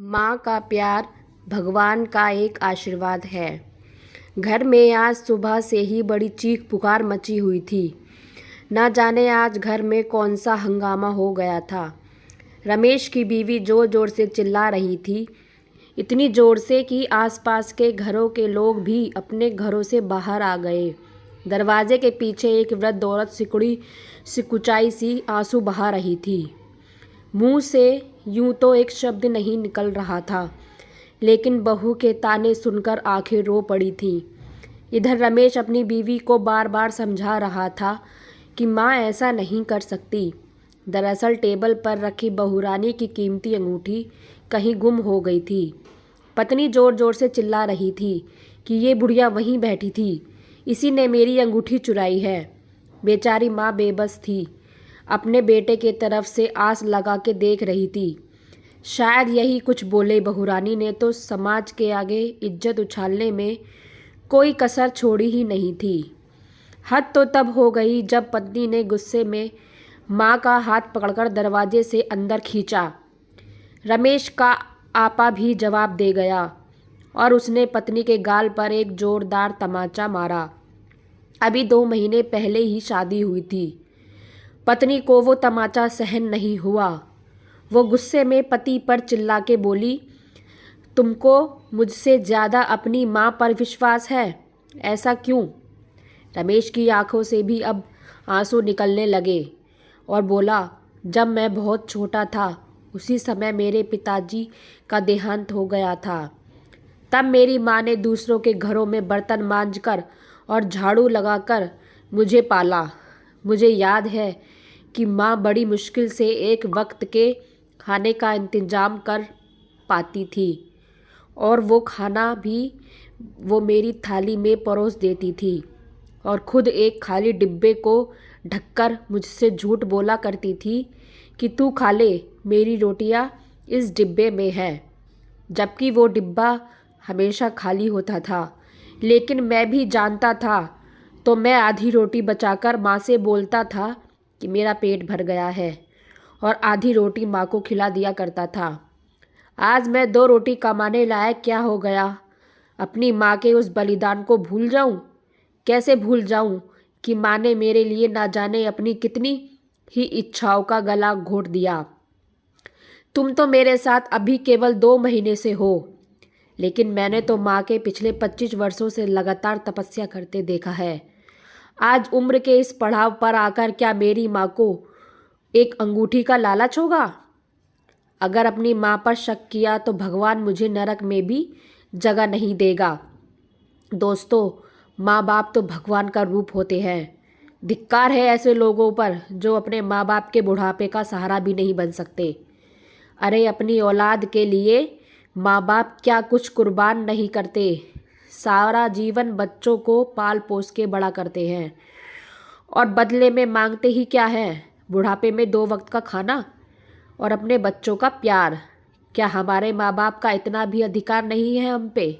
माँ का प्यार भगवान का एक आशीर्वाद है। घर में आज सुबह से ही बड़ी चीख पुकार मची हुई थी। न जाने आज घर में कौन सा हंगामा हो गया था। रमेश की बीवी जोर जोर से चिल्ला रही थी, इतनी जोर से कि आसपास के घरों के लोग भी अपने घरों से बाहर आ गए। दरवाजे के पीछे एक वृद्ध औरत सिकुड़ी सिकुचाई सी आंसू बहा रही थी। मुंह से यूं तो एक शब्द नहीं निकल रहा था, लेकिन बहू के ताने सुनकर आंखें रो पड़ी थीं। इधर रमेश अपनी बीवी को बार बार समझा रहा था कि माँ ऐसा नहीं कर सकती। दरअसल टेबल पर रखी बहुरानी की कीमती अंगूठी कहीं गुम हो गई थी। पत्नी जोर जोर से चिल्ला रही थी कि ये बुढ़िया वहीं बैठी थी, इसी ने मेरी अंगूठी चुराई है। बेचारी माँ बेबस थी, अपने बेटे के तरफ से आस लगा के देख रही थी। शायद यही कुछ बोले बहुरानी ने तो समाज के आगे इज्जत उछालने में कोई कसर छोड़ी ही नहीं थी। हद तो तब हो गई जब पत्नी ने गुस्से में माँ का हाथ पकड़कर दरवाजे से अंदर खींचा। रमेश का आपा भी जवाब दे गया और उसने पत्नी के गाल पर एक जोरदार तमाचा मारा। अभी 2 महीने पहले ही शादी हुई थी। पत्नी को वो तमाचा सहन नहीं हुआ। वो गुस्से में पति पर चिल्ला के बोली, तुमको मुझसे ज़्यादा अपनी माँ पर विश्वास है, ऐसा क्यों? रमेश की आंखों से भी अब आंसू निकलने लगे और बोला, जब मैं बहुत छोटा था उसी समय मेरे पिताजी का देहांत हो गया था। तब मेरी माँ ने दूसरों के घरों में बर्तन मांजकर और झाड़ू लगाकर मुझे पाला। मुझे याद है कि माँ बड़ी मुश्किल से एक वक्त के खाने का इंतज़ाम कर पाती थी और वो खाना भी वो मेरी थाली में परोस देती थी और खुद एक खाली डिब्बे को ढककर मुझसे झूठ बोला करती थी कि तू खा ले, मेरी रोटियां इस डिब्बे में है, जबकि वो डिब्बा हमेशा खाली होता था। लेकिन मैं भी जानता था, तो मैं आधी रोटी बचाकर माँ से बोलता था कि मेरा पेट भर गया है और आधी रोटी माँ को खिला दिया करता था। आज मैं 2 रोटी कमाने लायक क्या हो गया? अपनी माँ के उस बलिदान को भूल जाऊं? कैसे भूल जाऊं कि माँ ने मेरे लिए ना जाने अपनी कितनी ही इच्छाओं का गला घोट दिया। तुम तो मेरे साथ अभी केवल 2 महीने से हो, लेकिन मैंने तो माँ के पिछले 25 वर्षों से लगातार तपस्या करते देखा है। आज उम्र के इस पड़ाव पर आकर क्या मेरी माँ को एक अंगूठी का लालच होगा? अगर अपनी माँ पर शक किया तो भगवान मुझे नरक में भी जगह नहीं देगा। दोस्तों, माँ बाप तो भगवान का रूप होते हैं। धिक्कार है ऐसे लोगों पर जो अपने माँ बाप के बुढ़ापे का सहारा भी नहीं बन सकते। अरे अपनी औलाद के लिए माँ बाप क्या कुछ कुर्बान नहीं करते। सारा जीवन बच्चों को पाल पोस के बड़ा करते हैं और बदले में मांगते ही क्या है? बुढ़ापे में 2 वक्त का खाना और अपने बच्चों का प्यार। क्या हमारे माँ बाप का इतना भी अधिकार नहीं है हम पे?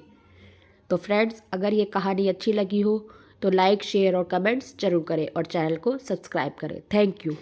तो फ्रेंड्स, अगर ये कहानी अच्छी लगी हो तो लाइक, शेयर और कमेंट्स जरूर करें और चैनल को सब्सक्राइब करें। Thank you.